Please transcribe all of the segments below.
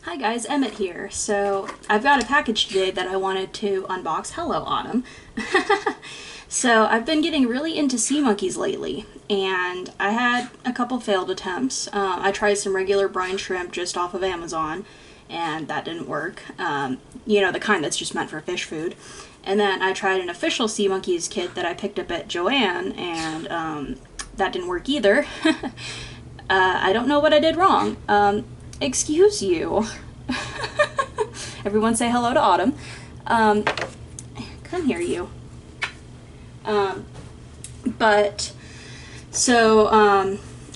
Hi guys, Emmett here. So I've got a package today that I wanted to unbox. Hello, Autumn. So I've been getting really into sea monkeys lately, and I had a couple failed attempts. I tried some regular brine shrimp just off of Amazon, and that didn't work. You know, the kind that's just meant for fish food. And then I tried an official sea monkeys kit that I picked up at Joann, and that didn't work either. I don't know what I did wrong. Excuse you. Everyone say hello to Autumn. Come here, you. I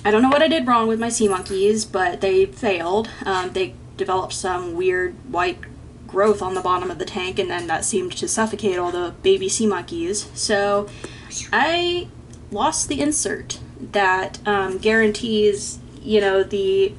don't know what I did wrong with my sea monkeys, but they failed. They developed some weird white growth on the bottom of the tank, and then that seemed to suffocate all the baby sea monkeys. So I lost the insert that guarantees, you know, the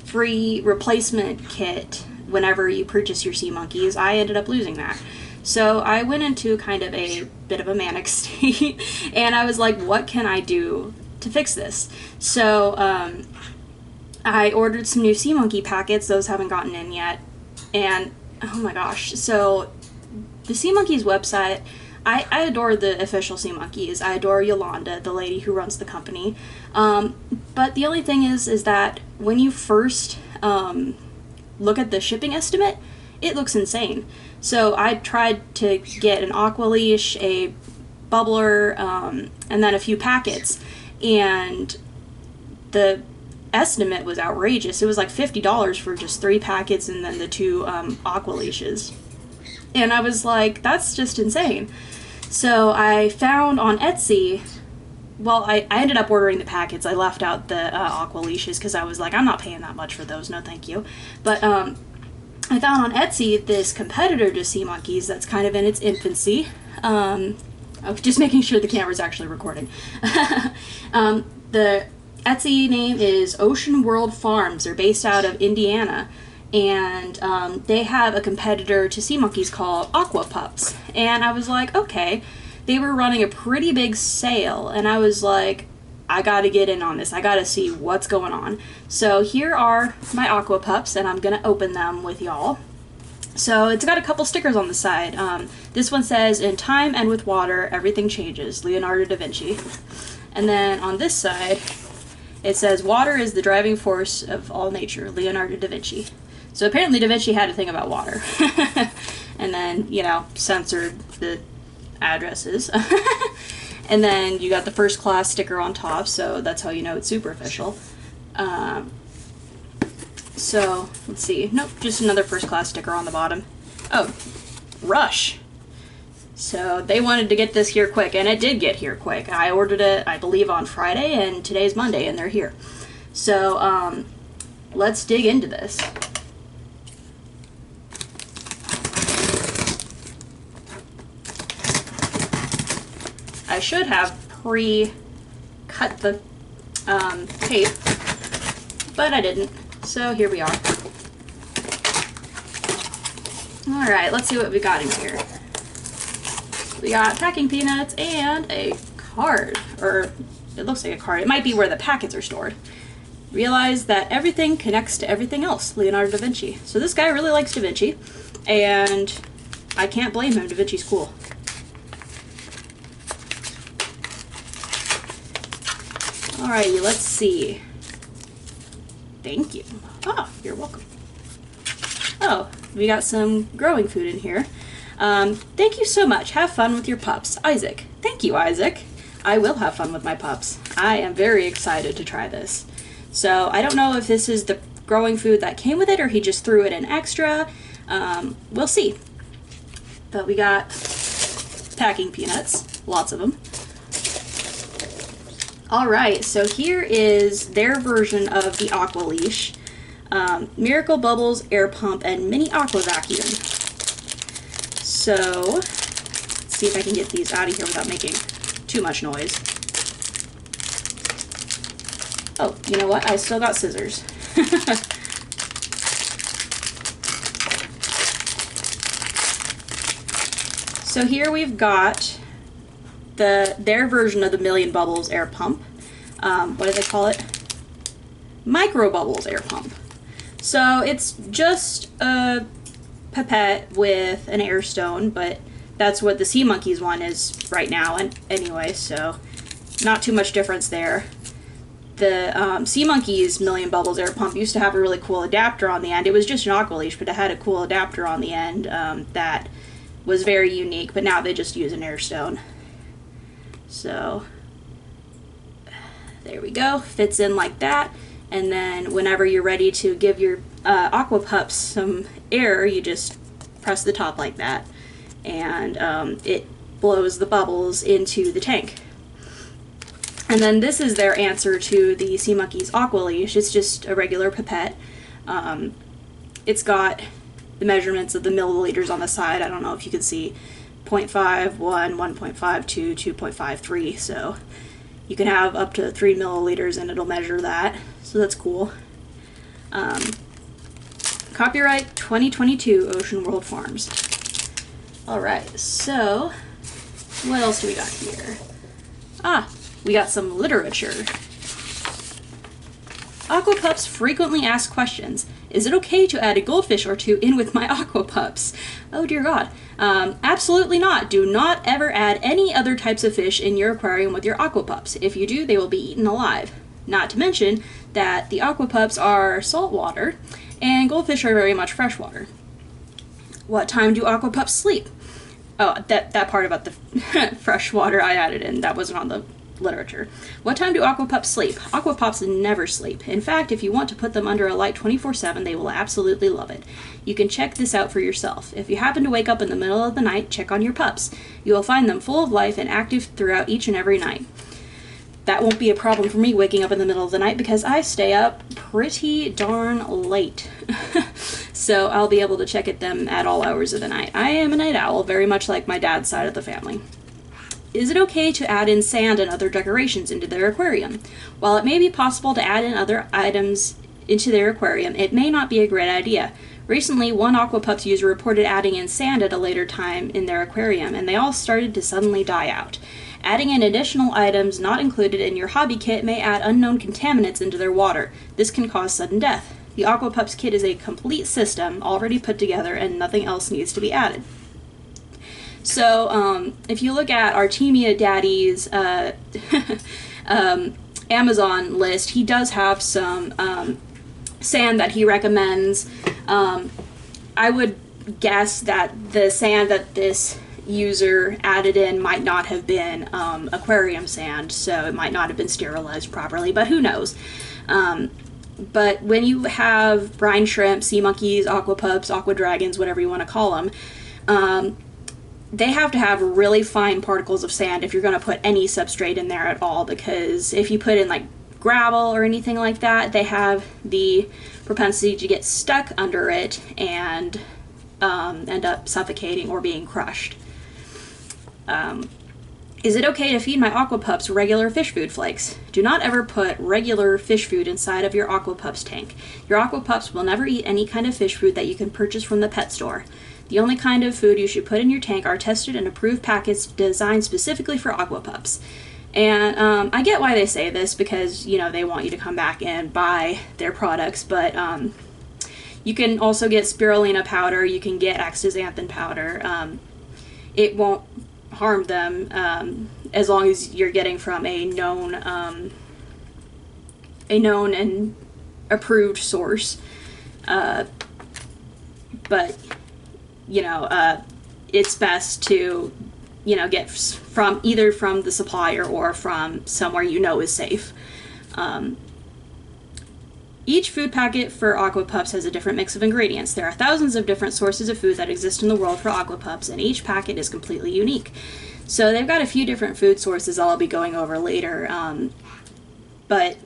free replacement kit whenever you purchase your sea monkeys. I ended up losing that. So I went into kind of a bit of a manic state, and I was like, what can I do to fix this? So I ordered some new sea monkey packets. Those haven't gotten in yet. And oh my gosh, so the Sea Monkeys website, I adore the official Sea Monkeys. I adore Yolanda, the lady who runs the company. But the only thing is that when you first look at the shipping estimate, it looks insane. So I tried to get an Aqua leash, a bubbler, and then a few packets, and the estimate was outrageous. It was like $50 for just 3 packets and then the 2 Aqua leashes. And I was like, that's just insane. So I found on Etsy, well, I ended up ordering the packets. I left out the Aqua leashes because I was like, I'm not paying that much for those, no thank you. But I found on Etsy this competitor to Sea Monkeys that's kind of in its infancy. I'm just making sure the camera's actually recording. The Etsy name is Ocean World Farms. They're based out of Indiana, and they have a competitor to Sea Monkeys called Aqua Pups. And I was like, okay, they were running a pretty big sale, and I was like, I gotta get in on this. I gotta see what's going on. So here are my Aqua Pups, and I'm gonna open them with y'all. So it's got a couple stickers on the side. This one says, in time and with water, everything changes, Leonardo da Vinci. And then on this side, it says, water is the driving force of all nature, Leonardo da Vinci. So apparently Da Vinci had a thing about water. And then, you know, censored the addresses. And then you got the first class sticker on top, so that's how you know it's super official. So, let's see. Nope, just another first class sticker on the bottom. Oh, Rush. So they wanted to get this here quick, and it did get here quick. I ordered it, I believe, on Friday, and today's Monday, and they're here. So, let's dig into this. I should have pre-cut the tape, but I didn't. So here we are. Alright, let's see what we got in here. We got packing peanuts and a card, or it looks like a card. It might be where the packets are stored. Realize that everything connects to everything else, Leonardo da Vinci. So this guy really likes Da Vinci, and I can't blame him. Da Vinci's cool. Alrighty, let's see. Thank you. Oh, you're welcome. Oh, we got some growing food in here. Thank you so much. Have fun with your pups. Isaac. Thank you, Isaac. I will have fun with my pups. I am very excited to try this. So, I don't know if this is the growing food that came with it or he just threw it in extra. We'll see. But we got packing peanuts. Lots of them. Alright, so here is their version of the Aqua Leash. Miracle Bubbles, Air Pump, and Mini Aqua Vacuum. So, let's see if I can get these out of here without making too much noise. Oh, you know what? I still got scissors. So here we've got their version of the Million Bubbles air pump. What do they call it? Micro Bubbles air pump. So it's just a pipette with an air stone, but that's what the sea monkeys one is right now, and anyway, so not too much difference there. The sea monkeys million bubbles air pump used to have a really cool adapter on the end. It was just an aqua leash, but it had a cool adapter on the end that was very unique, but now they just use an air stone. So there we go, fits in like that. And then whenever you're ready to give your Aqua Pups some air, you just press the top like that, and it blows the bubbles into the tank. And then this is their answer to the Sea Monkeys Aqua Leash. It's just a regular pipette. It's got the measurements of the milliliters on the side. I don't know if you can see 0.5, 1, 1.52, 2.53, so you can have up to 3 milliliters and it'll measure that, so that's cool. Copyright 2022 Ocean World Farms. Alright, so what else do we got here? We got some literature. Aqua Pups frequently ask questions. Is it okay to add a goldfish or two in with my Aqua Pups? Oh dear God. Absolutely not. Do not ever add any other types of fish in your aquarium with your Aqua Pups. If you do, they will be eaten alive. Not to mention that the Aqua Pups are saltwater and goldfish are very much freshwater. What time do Aqua Pups sleep? Oh, that part about the freshwater I added in, that wasn't on the literature. What time do Aqua Pups sleep? Aqua Pups never sleep. In fact, if you want to put them under a light 24/7, they will absolutely love it. You can check this out for yourself. If you happen to wake up in the middle of the night, check on your pups. You will find them full of life and active throughout each and every night. That won't be a problem for me waking up in the middle of the night because I stay up pretty darn late. So I'll be able to check at them at all hours of the night. I am a night owl, very much like my dad's side of the family. Is it okay to add in sand and other decorations into their aquarium? While it may be possible to add in other items into their aquarium, it may not be a great idea. Recently, one Aqua Pups user reported adding in sand at a later time in their aquarium, and they all started to suddenly die out. Adding in additional items not included in your hobby kit may add unknown contaminants into their water. This can cause sudden death. The Aqua Pups kit is a complete system already put together, and nothing else needs to be added. So, if you look at Artemia Daddy's Amazon list, he does have some sand that he recommends. I would guess that the sand that this user added in might not have been aquarium sand, so it might not have been sterilized properly, but who knows. But when you have brine shrimp, sea monkeys, aqua pups, aqua dragons, whatever you want to call them, they have to have really fine particles of sand if you're going to put any substrate in there at all, because if you put in like gravel or anything like that, they have the propensity to get stuck under it and end up suffocating or being crushed. Is it okay to feed my Aqua Pups regular fish food flakes? Do not ever put regular fish food inside of your Aqua Pups tank. Your Aqua Pups will never eat any kind of fish food that you can purchase from the pet store. The only kind of food you should put in your tank are tested and approved packets designed specifically for Aqua Pups. And I get why they say this, because, you know, they want you to come back and buy their products, but you can also get spirulina powder, you can get astaxanthin powder. It won't harm them as long as you're getting from a known and approved source. But you know, it's best to, you know, get from either from the supplier or from somewhere you know is safe. Each food packet for Aqua Pups has a different mix of ingredients. There are thousands of different sources of food that exist in the world for Aqua Pups, and each packet is completely unique. So they've got a few different food sources I'll be going over later, but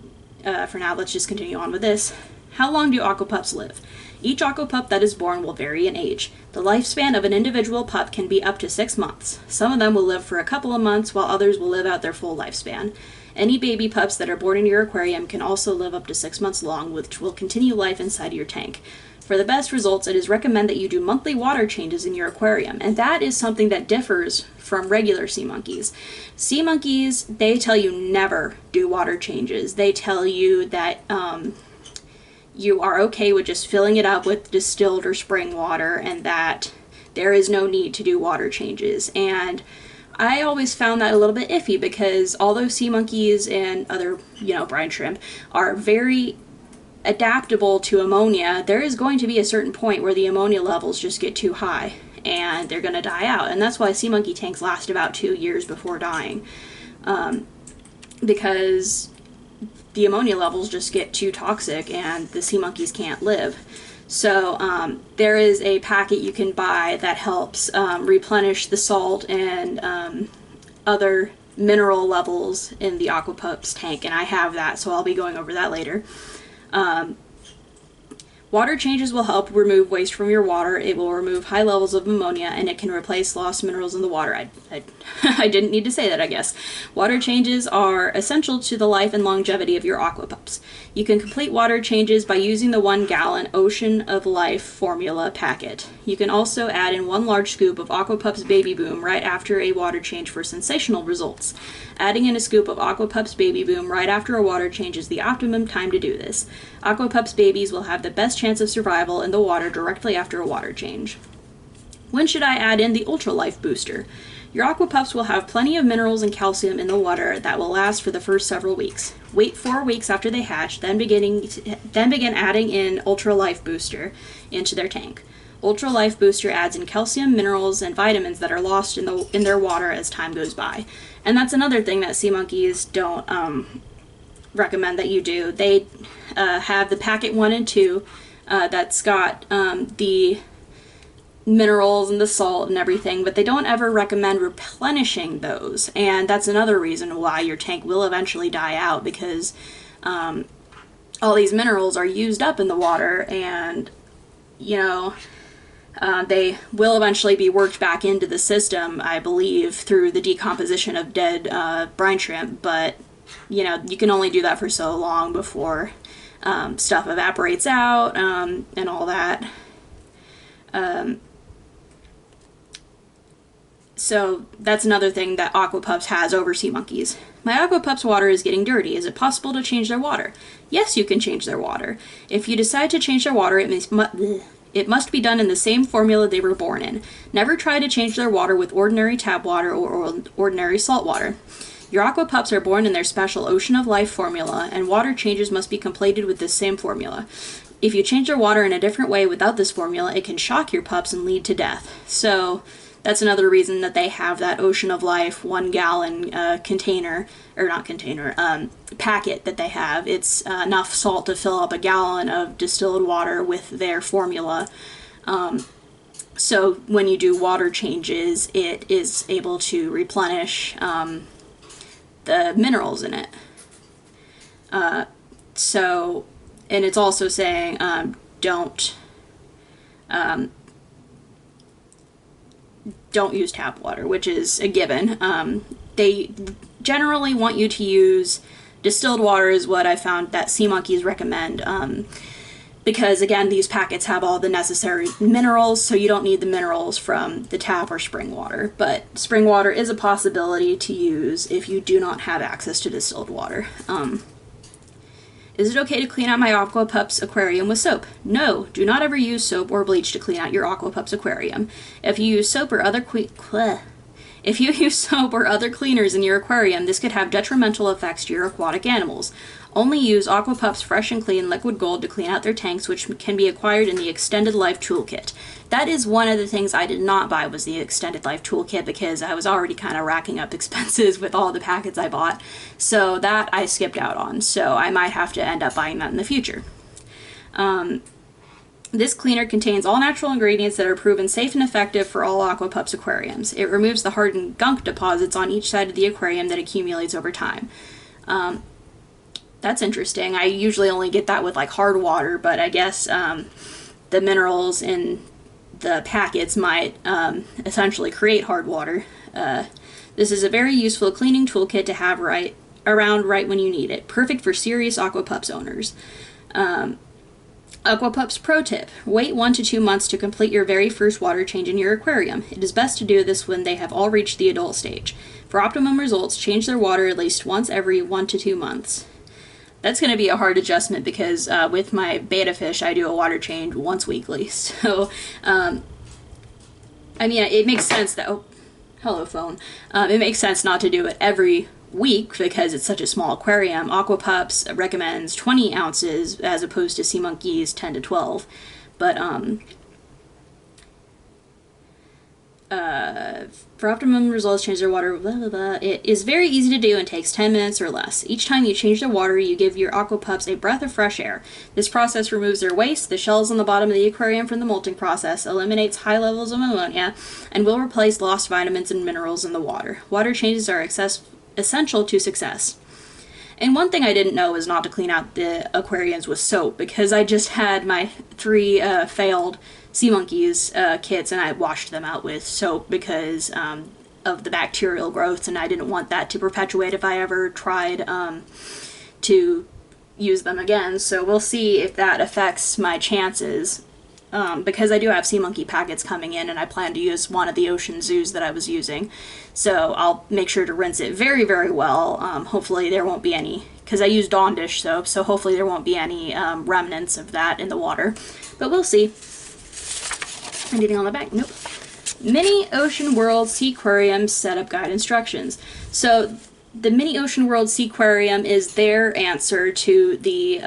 for now, let's just continue on with this. How long do Aqua Pups live? Each Aqua Pup that is born will vary in age. The lifespan of an individual pup can be up to 6 months. Some of them will live for a couple of months, while others will live out their full lifespan. Any baby pups that are born in your aquarium can also live up to 6 months long, which will continue life inside your tank. For the best results, it is recommended that you do monthly water changes in your aquarium, and that is something that differs from regular sea monkeys. Sea monkeys, they tell you never do water changes. They tell you that you are okay with just filling it up with distilled or spring water, and that there is no need to do water changes. And I always found that a little bit iffy, because although sea monkeys and other, brine shrimp are very adaptable to ammonia, there is going to be a certain point where the ammonia levels just get too high and they're going to die out. And that's why sea monkey tanks last about 2 years before dying, because the ammonia levels just get too toxic and the sea monkeys can't live. So there is a packet you can buy that helps replenish the salt and other mineral levels in the Aqua Pups tank, and I have that, so I'll be going over that later. Water changes will help remove waste from your water. It will remove high levels of ammonia, and it can replace lost minerals in the water. I didn't need to say that, I guess. Water changes are essential to the life and longevity of your Aqua Pups. You can complete water changes by using the 1 gallon Ocean of Life formula packet. You can also add in 1 large scoop of Aqua Pups Baby Boom right after a water change for sensational results. Adding in a scoop of Aqua Pups Baby Boom right after a water change is the optimum time to do this. Aqua Pups babies will have the best chance of survival in the water directly after a water change. When should I add in the Ultra Life Booster? Your Aqua Pups will have plenty of minerals and calcium in the water that will last for the first several weeks. Wait 4 weeks after they hatch, then begin adding in Ultra Life Booster into their tank. Ultra Life Booster adds in calcium, minerals, and vitamins that are lost in their water as time goes by. And that's another thing that sea monkeys don't recommend that you do. They have the packet 1 and 2 that's got the minerals and the salt and everything, but they don't ever recommend replenishing those. And that's another reason why your tank will eventually die out, because all these minerals are used up in the water, and they will eventually be worked back into the system, I believe, through the decomposition of dead brine shrimp, but you can only do that for so long before stuff evaporates out and all that. So that's another thing that Aqua Pups has over sea monkeys. My Aqua Pups water is getting dirty. Is it possible to change their water? Yes, you can change their water. If you decide to change their water, it must be done in the same formula they were born in. Never try to change their water with ordinary tap water or ordinary salt water. Your Aqua Pups are born in their special Ocean of Life formula, and water changes must be completed with this same formula. If you change their water in a different way without this formula, it can shock your pups and lead to death. So that's another reason that they have that Ocean of Life 1 gallon packet that they have. It's enough salt to fill up a gallon of distilled water with their formula. So when you do water changes, it is able to replenish the minerals in it. And it's also saying don't use tap water, which is a given. They generally want you to use distilled water, is what I found that sea monkeys recommend, because again, these packets have all the necessary minerals, so you don't need the minerals from the tap or spring water. But spring water is a possibility to use if you do not have access to distilled water. Is it okay to clean out my Aqua Pups aquarium with soap? No, do not ever use soap or bleach to clean out your Aqua Pups aquarium. If you use soap or other cleaners in your aquarium, this could have detrimental effects to your aquatic animals. Only use Aqua Pups Fresh and Clean Liquid Gold to clean out their tanks, which can be acquired in the Extended Life Toolkit. That is one of the things I did not buy, was the Extended Life Toolkit, because I was already kind of racking up expenses with all the packets I bought. So that I skipped out on, so I might have to end up buying that in the future. This cleaner contains all natural ingredients that are proven safe and effective for all Aqua Pups aquariums. It removes the hardened gunk deposits on each side of the aquarium that accumulates over time. That's interesting. I usually only get that with like hard water, but I guess the minerals in the packets might essentially create hard water. This is a very useful cleaning toolkit to have around right when you need it. Perfect for serious Aqua Pups owners. Aqua Pups pro tip: wait 1 to 2 months to complete your very first water change in your aquarium. It is best to do this when they have all reached the adult stage. For optimum results, change their water at least once every 1 to 2 months. That's going to be a hard adjustment because with my betta fish, I do a water change once weekly. So, I mean, it makes sense that, oh, hello phone. It makes sense not to do it every week because it's such a small aquarium. Aqua Pups recommends 20 ounces as opposed to Sea Monkey's 10 to 12. But, for optimum results, change their water, blah, blah, blah. It is very easy to do and takes 10 minutes or less. Each time you change the water, you give your aqua pups a breath of fresh air. This process removes their waste, the shells on the bottom of the aquarium from the molting process, eliminates high levels of ammonia, and will replace lost vitamins and minerals in the water. Water changes are essential to success. And one thing I didn't know was not to clean out the aquariums with soap, because I just had my 3 failed Sea Monkeys kits and I washed them out with soap because of the bacterial growth, and I didn't want that to perpetuate if I ever tried to use them again. So we'll see if that affects my chances, because I do have Sea Monkey packets coming in and I plan to use one of the ocean zoos that I was using. So I'll make sure to rinse it very, very well. Hopefully there won't be any, because I use Dawn dish soap, so hopefully there won't be any remnants of that in the water. But we'll see. Anything on the back? Nope. Mini Ocean World Seaquarium Setup Guide Instructions. So the Mini Ocean World Seaquarium is their answer to the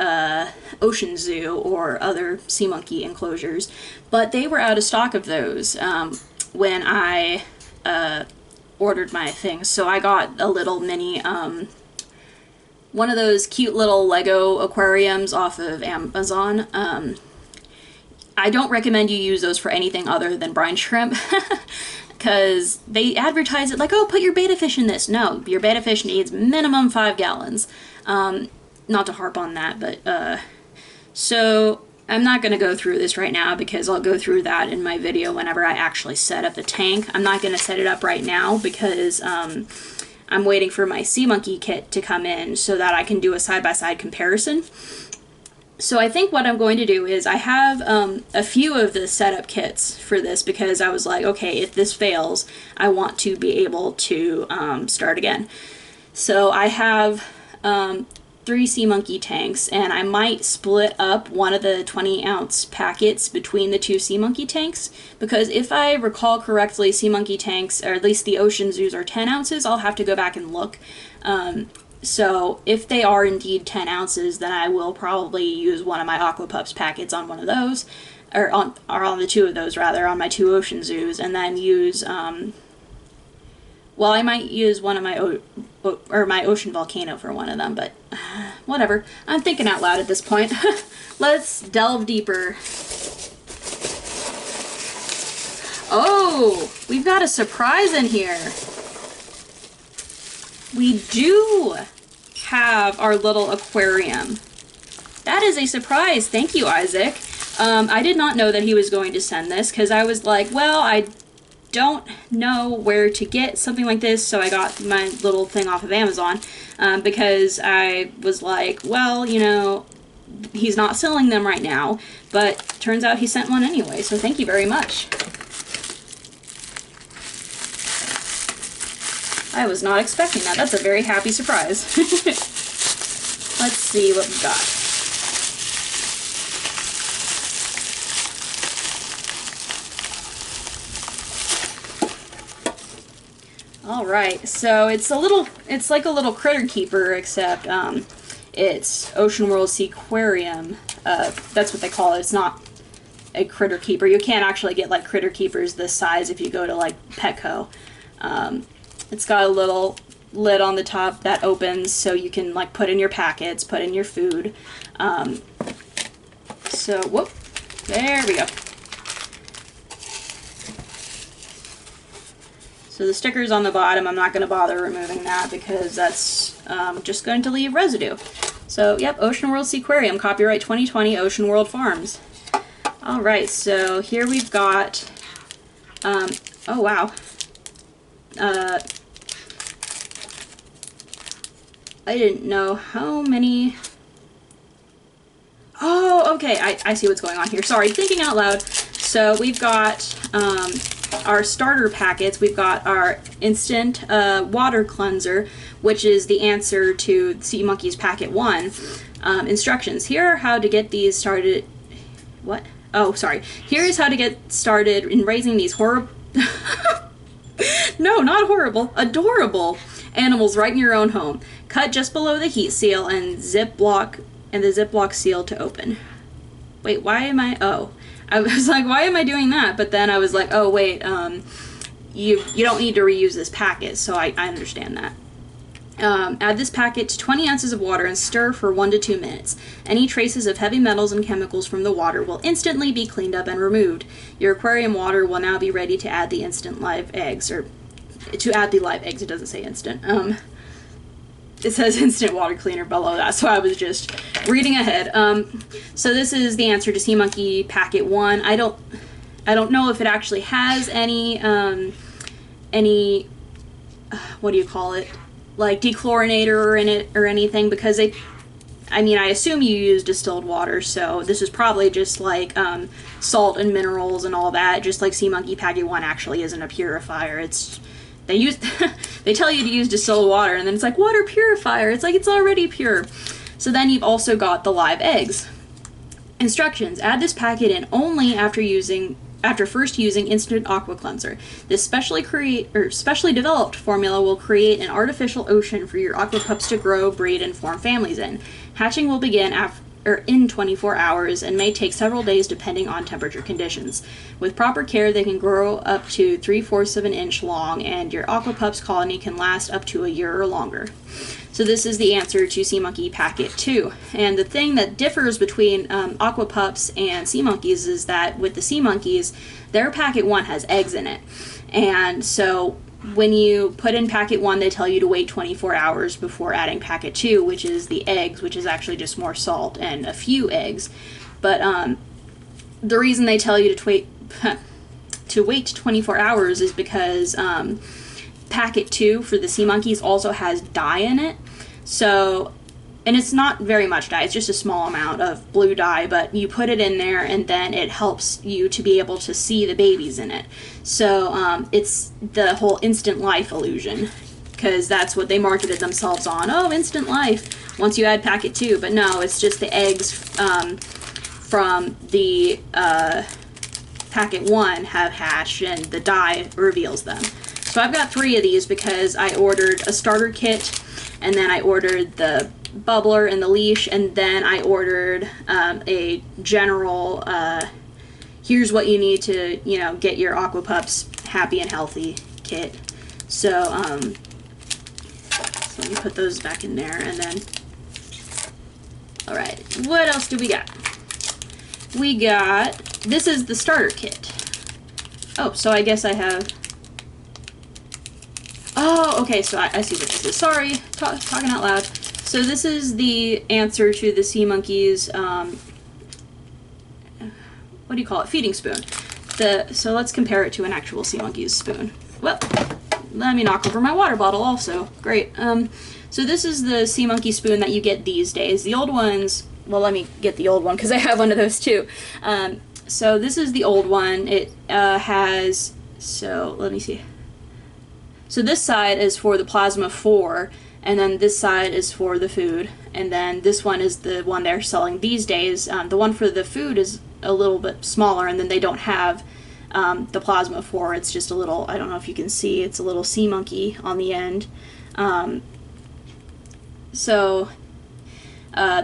Ocean Zoo or other sea monkey enclosures, but they were out of stock of those when I ordered my things. So I got a little mini, one of those cute little Lego aquariums off of Amazon. I don't recommend you use those for anything other than brine shrimp, because they advertise it like, oh, put your betta fish in this. No, your betta fish needs minimum 5 gallons. Not to harp on that, but so I'm not going to go through this right now because I'll go through that in my video whenever I actually set up the tank. I'm not going to set it up right now because I'm waiting for my Sea Monkey kit to come in so that I can do a side-by-side comparison. So I think what I'm going to do is I have a few of the setup kits for this because I was like, okay, if this fails, I want to be able to start again. So I have 3 Sea Monkey tanks, and I might split up one of the 20-ounce packets between the 2 Sea Monkey tanks, because if I recall correctly, Sea Monkey tanks, or at least the Ocean Zoos, are 10 ounces. I'll have to go back and look. So if they are indeed 10 ounces, then I will probably use one of my Aqua Pups packets on one of those, or on the 2 of those rather, on my 2 Ocean Zoos, and then use, well, I might use one of my, my Ocean Volcano for one of them, but whatever. I'm thinking out loud at this point. Let's delve deeper. Oh, we've got a surprise in here. We do have our little aquarium. That is a surprise. Thank you, Isaac. I did not know that he was going to send this because I was like, well, I don't know where to get something like this, so I got my little thing off of Amazon because I was like, well, you know, he's not selling them right now, but turns out he sent one anyway, so thank you very much. I was not expecting that. That's a very happy surprise. Let's see what we got. All right, so it's like a little critter keeper, except it's Ocean World Seaquarium. That's what they call it. It's not a critter keeper. You can't actually get like critter keepers this size if you go to like Petco. It's got a little lid on the top that opens so you can like put in your packets, put in your food. So, whoop, there we go. So the sticker's on the bottom. I'm not going to bother removing that because that's just going to leave residue. So, yep, Ocean World Seaquarium, copyright 2020, Ocean World Farms. All right, so here we've got, oh wow. I didn't know how many. Oh, okay, I see what's going on here. Sorry, thinking out loud. So we've got our starter packets. We've got our instant water cleanser, which is the answer to Sea Monkey's Packet 1. Instructions. Here are how to get these started. What? Oh, sorry. Here is how to get started in raising these horrible... No, not horrible. Adorable animals right in your own home. Cut just below the heat seal and the Ziploc seal to open. Wait, why am I... Oh. I was like, why am I doing that? But then I was like, oh, wait, you don't need to reuse this packet, so I understand that. Add this packet to 20 ounces of water and stir for 1 to 2 minutes. Any traces of heavy metals and chemicals from the water will instantly be cleaned up and removed. Your aquarium water will now be ready to add the instant live eggs, or to add the live eggs. It doesn't say instant. It says instant water cleaner below that, so I was just reading ahead. So this is the answer to Sea Monkey Packet 1. I don't know if it actually has any what do you call it? Like dechlorinator in it or anything, because I assume you use distilled water, so this is probably just like salt and minerals and all that, just like Sea Monkey Packet 1 actually isn't a purifier. They tell you to use distilled water, and then it's like, water purifier. It's like, it's already pure. So then you've also got the live eggs. Instructions. Add this packet in only after first using Instant Aqua Cleanser. This specially developed formula will create an artificial ocean for your aqua pups to grow, breed, and form families in. Hatching will begin in 24 hours and may take several days depending on temperature conditions. With proper care, they can grow up to 3/4 of an inch long, and your aqua pups colony can last up to a year or longer. So this is the answer to Sea Monkey Packet 2. And the thing that differs between aqua pups and sea monkeys is that with the sea monkeys, their Packet 1 has eggs in it. And so when you put in Packet 1, they tell you to wait 24 hours before adding Packet 2, which is the eggs, which is actually just more salt and a few eggs. But the reason they tell you to wait 24 hours is because Packet 2 for the sea monkeys also has dye in it. So, and it's not very much dye, it's just a small amount of blue dye, but you put it in there and then it helps you to be able to see the babies in it. So it's the whole instant life illusion, because that's what they marketed themselves on. Oh, instant life once you add Packet 2, but no, it's just the eggs from the Packet 1 have hatched and the dye reveals them. So I've got 3 of these because I ordered a starter kit, and then I ordered the bubbler and the leash, and then I ordered a general here's what you need to, get your aqua pups happy and healthy kit. So let me put those back in there, and then alright, what else do we got? We got, this is the starter kit. Oh, so I guess I have, oh, okay, so I see what this is. Sorry, talking out loud. So this is the answer to the sea monkeys, what do you call it? Feeding spoon. So let's compare it to an actual sea monkey's spoon. Well, let me knock over my water bottle also. Great. So this is the sea monkey spoon that you get these days. The old ones, well, let me get the old one because I have one of those too. So this is the old one. It has, so let me see. So this side is for the plasma 4, and then this side is for the food, and then this one is the one they're selling these days. The one for the food is a little bit smaller, and then they don't have the plasma 4. It's just a little, I don't know if you can see, it's a little sea monkey on the end. So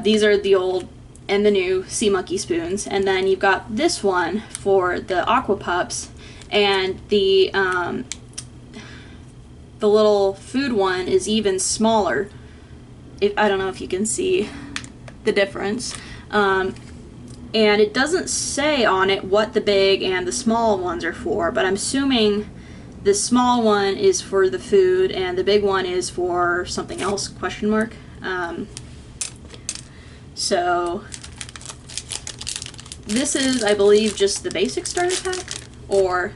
these are the old and the new sea monkey spoons, and then you've got this one for the aqua pups, and the little food one is even smaller. I don't know if you can see the difference. And it doesn't say on it what the big and the small ones are for, but I'm assuming the small one is for the food and the big one is for something else, question mark. So this is, I believe, just the basic starter pack, or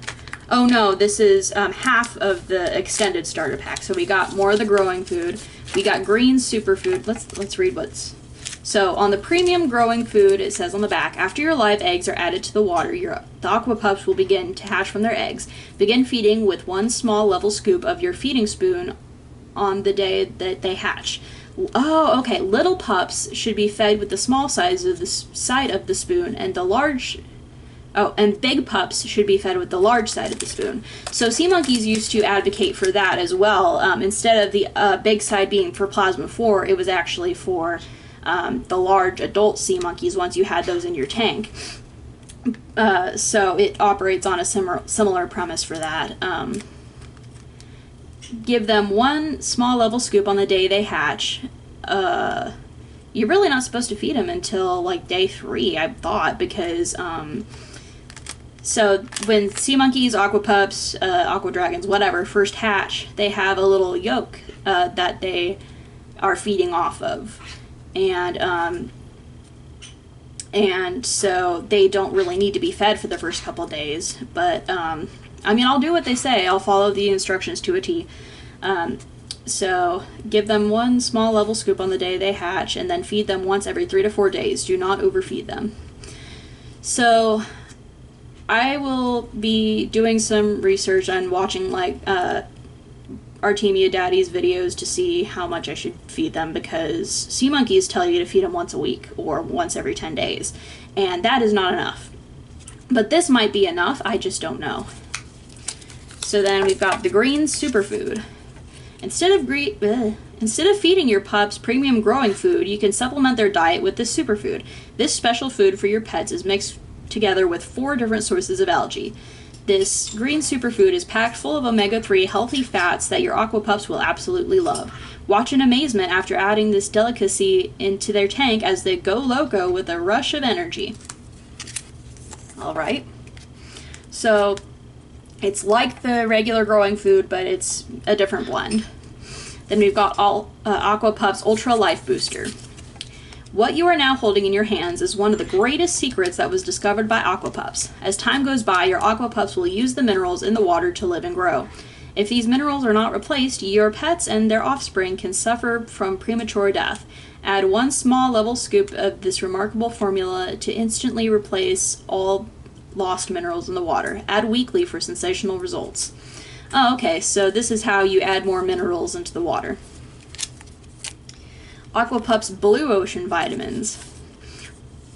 oh no, this is half of the extended starter pack. So we got more of the growing food. We got green superfood. Let's read what's. So on the premium growing food, it says on the back, after your live eggs are added to the water, the aqua pups will begin to hatch from their eggs. Begin feeding with 1 small level scoop of your feeding spoon on the day that they hatch. Oh, okay. Little pups should be fed with the small size of the side of the spoon, and the large. Oh, and big pups should be fed with the large side of the spoon. So sea monkeys used to advocate for that as well. Instead of the big side being for plasma 4, it was actually for the large adult sea monkeys once you had those in your tank. So it operates on a similar premise for that. Give them one small level scoop on the day they hatch. You're really not supposed to feed them until like day 3, I thought, because so when sea monkeys, aqua pups, aqua dragons, whatever, first hatch, they have a little yolk that they are feeding off of, and so they don't really need to be fed for the first couple days. But I mean, I'll do what they say. I'll follow the instructions to a T. So give them one small level scoop on the day they hatch, and then feed them once every 3 to 4 days. Do not overfeed them. So I will be doing some research and watching like Artemia Daddy's videos to see how much I should feed them, because sea monkeys tell you to feed them once a week or once every 10 days, and that is not enough. But this might be enough, I just don't know. So then we've got the green superfood. Instead of feeding your pups premium growing food, you can supplement their diet with this superfood. This special food for your pets is mixed together with 4 different sources of algae. This green superfood is packed full of omega-3 healthy fats that your aqua pups will absolutely love. Watch in amazement after adding this delicacy into their tank as they go loco with a rush of energy. Alright. So it's like the regular growing food, but it's a different blend. Then we've got Aqua Pups Ultra Life Booster. What you are now holding in your hands is one of the greatest secrets that was discovered by Aqua Pups. As time goes by, your Aqua Pups will use the minerals in the water to live and grow. If these minerals are not replaced, your pets and their offspring can suffer from premature death. Add one small level scoop of this remarkable formula to instantly replace all lost minerals in the water. Add weekly for sensational results. Oh, okay, so this is how you add more minerals into the water. Aqua Pups Blue Ocean Vitamins.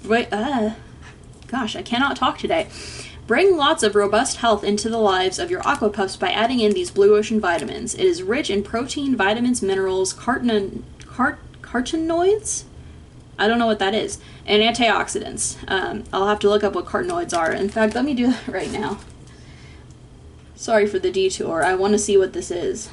Wait, gosh, I cannot talk today. Bring lots of robust health into the lives of your Aqua Pups by adding in these Blue Ocean vitamins. It is rich in protein, vitamins, minerals, carotenoids? I don't know what that is. And antioxidants. I'll have to look up what carotenoids are. In fact, let me do that right now. Sorry for the detour. I want to see what this is.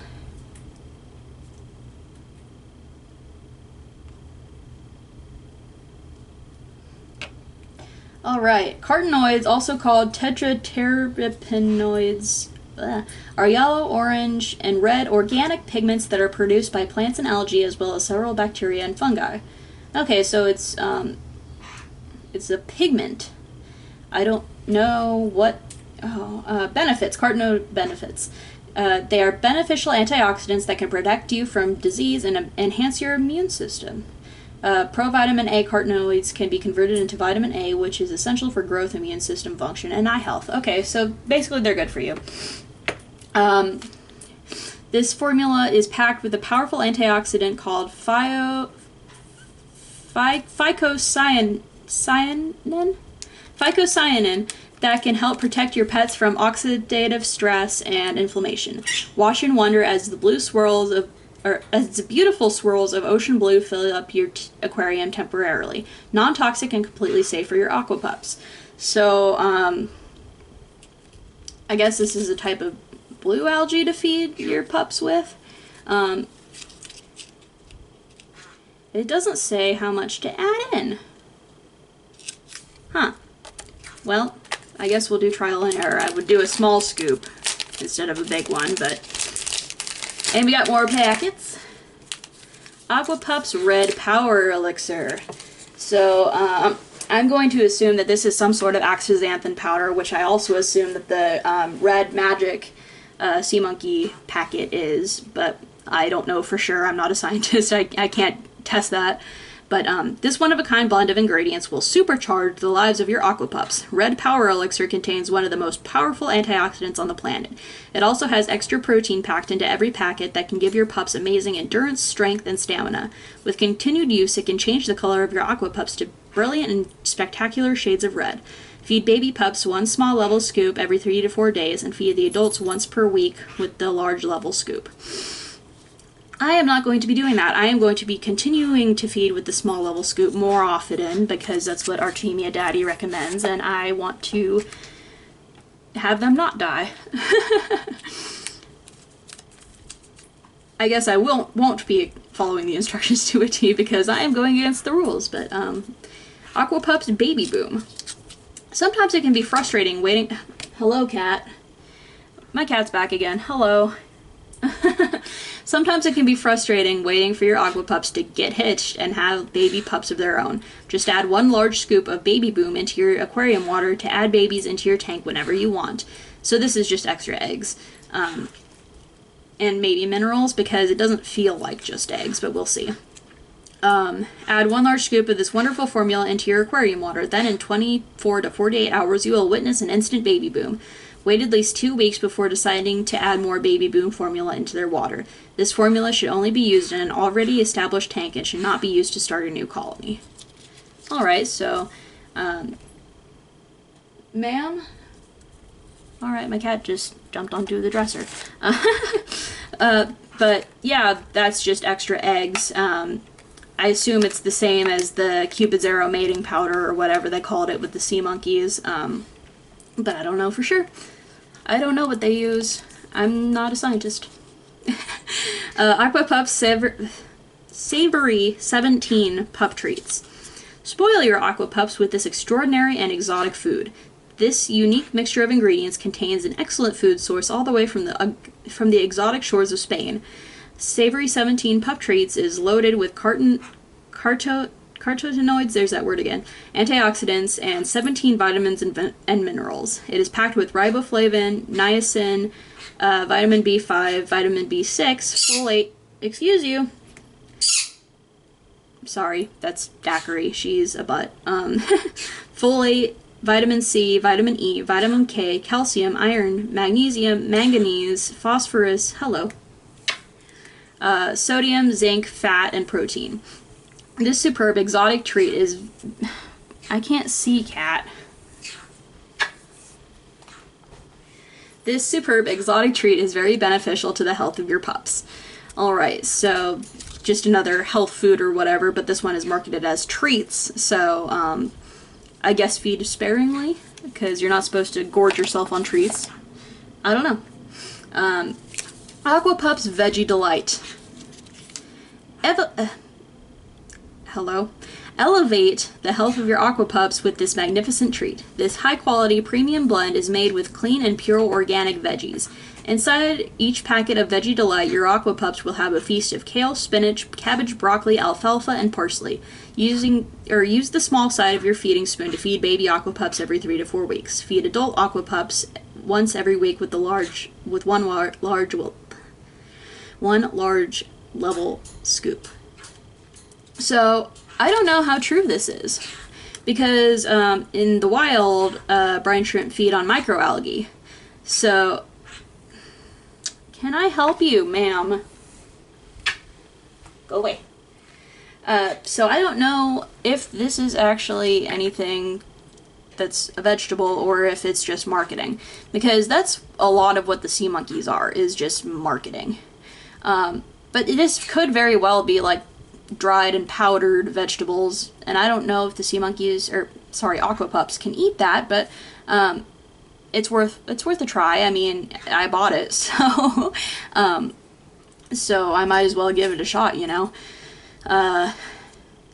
Alright, carotenoids, also called tetraterpenoids, are yellow, orange, and red organic pigments that are produced by plants and algae, as well as several bacteria and fungi. Okay, so it's a pigment. I don't know what... benefits, carotenoid benefits. They are beneficial antioxidants that can protect you from disease and enhance your immune system. Provitamin A carotenoids can be converted into vitamin A, which is essential for growth, immune system function, and eye health. Okay, so basically they're good for you. This formula is packed with a powerful antioxidant called phycocyanin that can help protect your pets from oxidative stress and inflammation. Watch and wonder as the beautiful swirls of ocean blue fill up your aquarium temporarily. Non-toxic and completely safe for your aqua pups. So, I guess this is a type of blue algae to feed your pups with. It doesn't say how much to add in. Huh. Well, I guess we'll do trial and error. I would do a small scoop instead of a big one, but... And we got more packets. Aqua Pups Red Power Elixir. So, I'm going to assume that this is some sort of astaxanthin powder, which I also assume that the Red Magic Sea Monkey packet is, but I don't know for sure. I'm not a scientist. I can't test that. But this one-of-a-kind blend of ingredients will supercharge the lives of your Aqua Pups. Red Power Elixir contains one of the most powerful antioxidants on the planet. It also has extra protein packed into every packet that can give your pups amazing endurance, strength, and stamina. With continued use, it can change the color of your Aqua Pups to brilliant and spectacular shades of red. Feed baby pups one small level scoop every 3 to 4 days, and feed the adults once per week with the large level scoop. I am not going to be doing that. I am going to be continuing to feed with the small level scoop more often because that's what Artemia Daddy recommends, and I want to have them not die. I guess I won't be following the instructions to a T because I am going against the rules, but Aqua Pups Baby Boom. Sometimes it can be frustrating waiting. Hello, cat. My cat's back again. Hello. Sometimes it can be frustrating waiting for your Aqua Pups to get hitched and have baby pups of their own. Just add 1 large scoop of Baby Boom into your aquarium water to add babies into your tank whenever you want. So this is just extra eggs. And maybe minerals because it doesn't feel like just eggs, but we'll see. Add 1 large scoop of this wonderful formula into your aquarium water. Then in 24 to 48 hours, you will witness an instant baby boom. Wait at least 2 weeks before deciding to add more Baby Boom formula into their water. This formula should only be used in an already established tank and should not be used to start a new colony. Alright, so, ma'am? Alright, my cat just jumped onto the dresser. But yeah, that's just extra eggs. I assume it's the same as the Cupid's Arrow mating powder or whatever they called it with the sea monkeys. But I don't know for sure. I don't know what they use. I'm not a scientist. Aqua Pups Savory 17 Pup Treats. Spoil your Aqua Pups with this extraordinary and exotic food. This unique mixture of ingredients contains an excellent food source all the way from the exotic shores of Spain. Savory 17 Pup Treats is loaded with carotenoids, there's that word again, antioxidants, and 17 vitamins and minerals. It is packed with riboflavin, niacin, vitamin B5, vitamin B6, folate, excuse you. Sorry, that's Daiquiri, she's a butt. Folate, vitamin C, vitamin E, vitamin K, calcium, iron, magnesium, manganese, phosphorus, hello, sodium, zinc, fat, and protein. This superb exotic treat is... I can't see, cat. This superb exotic treat is very beneficial to the health of your pups. Alright, so just another health food or whatever, but this one is marketed as treats, so I guess feed sparingly, because you're not supposed to gorge yourself on treats. I don't know. Aqua Pups Veggie Delight. Hello? Elevate the health of your Aqua Pups with this magnificent treat. This high-quality premium blend is made with clean and pure organic veggies. Inside each packet of Veggie Delight, your Aqua Pups will have a feast of kale, spinach, cabbage, broccoli, alfalfa, and parsley. Use the small side of your feeding spoon to feed baby Aqua Pups every 3 to 4 weeks. Feed adult Aqua Pups once every week with one large level scoop. So, I don't know how true this is, because in the wild, brine shrimp feed on microalgae. So, can I help you, ma'am? Go away. So I don't know if this is actually anything that's a vegetable or if it's just marketing, because that's a lot of what the sea monkeys are, is just marketing. But this could very well be like dried and powdered vegetables, and I don't know if the sea monkeys, or sorry, Aqua Pups can eat that, but it's worth a try. I mean, I bought it, so so I might as well give it a shot, you know.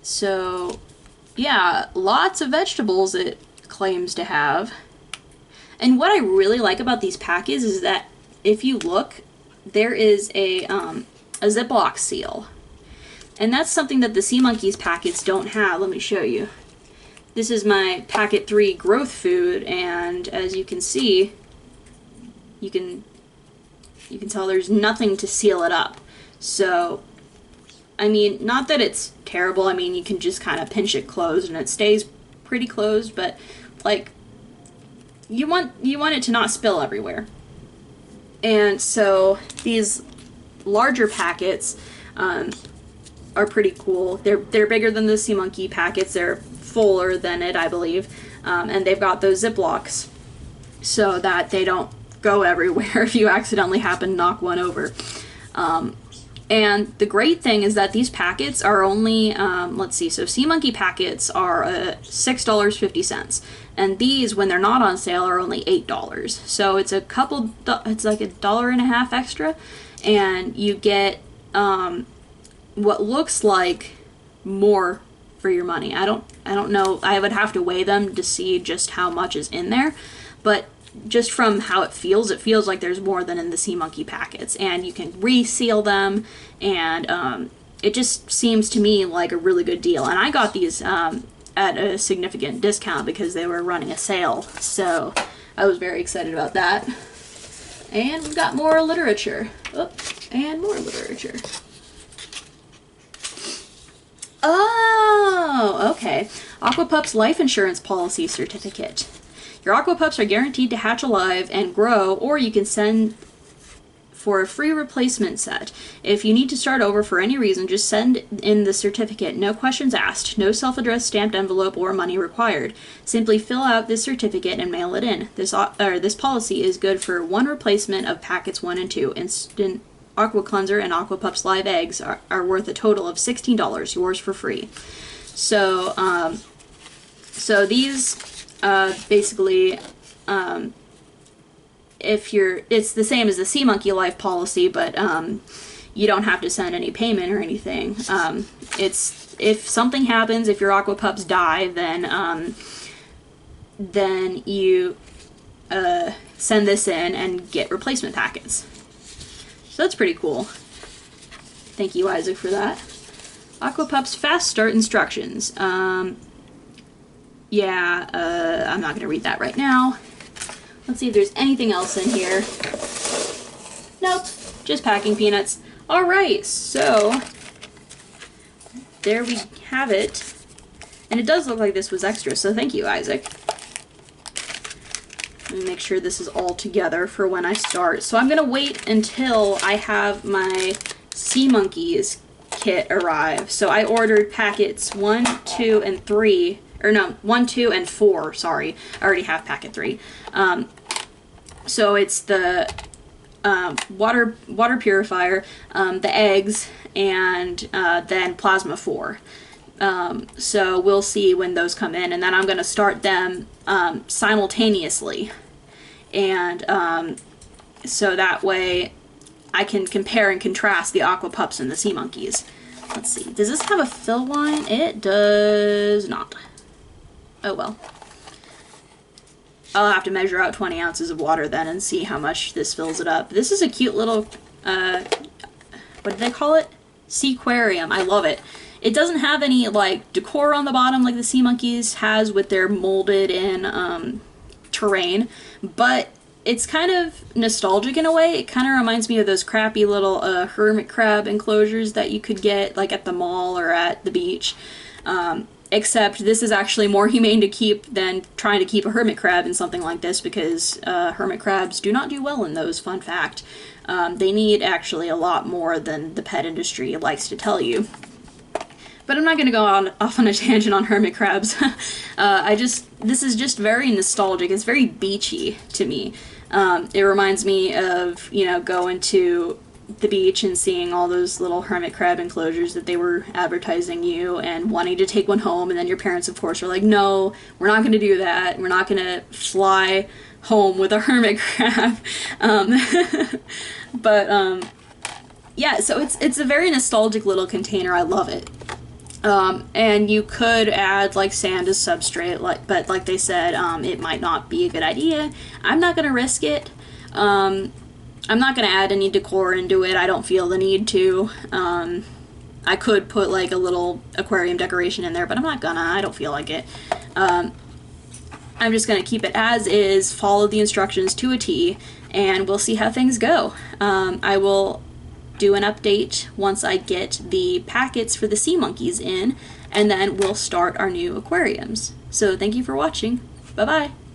So yeah, lots of vegetables it claims to have. And what I really like about these packets is that if you look, there is a Ziploc seal. And that's something that the sea monkeys packets don't have. Let me show you. This is my packet 3 growth food, and as you can see, you can tell there's nothing to seal it up. So I mean, not that it's terrible. I mean, you can just kind of pinch it closed and it stays pretty closed, but like you want it to not spill everywhere. And so these larger packets are pretty cool. They're bigger than the Sea Monkey packets. They're fuller than it, I believe, and they've got those Ziplocs so that they don't go everywhere if you accidentally happen to knock one over. And the great thing is that these packets are only, let's see, so Sea Monkey packets are $6.50. And these, when they're not on sale, are only $8. So it's it's like $1.50 extra. And you get what looks like more for your money. I don't know. I would have to weigh them to see just how much is in there. But just from how it feels like there's more than in the Sea Monkey packets, and you can reseal them, and it just seems to me like a really good deal. And I got these at a significant discount because they were running a sale, so I was very excited about that. And we've got more literature. Oh, and more literature. Oh, okay. Aqua Pups Life Insurance Policy Certificate. Your Aqua Pups are guaranteed to hatch alive and grow, or you can send for a free replacement set. If you need to start over for any reason, just send in the certificate. No questions asked. No self-addressed stamped envelope or money required. Simply fill out this certificate and mail it in. This policy is good for one replacement of packets 1 and 2. Instant Aqua Cleanser and Aqua Pups live eggs are worth a total of $16. Yours for free. So, so these basically, it's the same as the Sea Monkey Life policy, but you don't have to send any payment or anything. It's if something happens, if your Aqua Pups die, then you send this in and get replacement packets. So that's pretty cool. Thank you, Isaac, for that. Aqua Pups Fast Start Instructions. Yeah, I'm not going to read that right now. Let's see if there's anything else in here. Nope, just packing peanuts. Alright, so there we have it. And it does look like this was extra, so thank you, Isaac. Let me make sure this is all together for when I start. So I'm going to wait until I have my Sea Monkeys kit arrive. So I ordered packets 1, 2, and 3. Or no, 1, 2, and 4, sorry. I already have packet 3. So it's the water purifier, the eggs, and then plasma 4. So we'll see when those come in, and then I'm going to start them simultaneously. And so that way I can compare and contrast the Aqua Pups and the Sea Monkeys. Let's see. Does this have a fill line? It does not. Oh well. I'll have to measure out 20 ounces of water then and see how much this fills it up. This is a cute little, what do they call it? Seaquarium. I love it. It doesn't have any, like, decor on the bottom like the Sea Monkeys has with their molded in terrain, but it's kind of nostalgic in a way. It kind of reminds me of those crappy little hermit crab enclosures that you could get, like, at the mall or at the beach. Except this is actually more humane to keep than trying to keep a hermit crab in something like this, because hermit crabs do not do well in those, fun fact. They need actually a lot more than the pet industry likes to tell you. But I'm not going to go off on a tangent on hermit crabs. This is just very nostalgic. It's very beachy to me. It reminds me of, you know, going to the beach and seeing all those little hermit crab enclosures that they were advertising you and wanting to take one home, and then your parents, of course, are like, no, we're not going to do that. We're not going to fly home with a hermit crab. Yeah, so it's a very nostalgic little container. I love it. And you could add like sand as substrate, but like they said, it might not be a good idea. I'm not going to risk it. I'm not going to add any decor into it. I don't feel the need to. I could put like a little aquarium decoration in there, but I'm not gonna. I don't feel like it. I'm just going to keep it as is, follow the instructions to a T, and we'll see how things go. I will do an update once I get the packets for the sea monkeys in, and then we'll start our new aquariums. So thank you for watching. Bye-bye.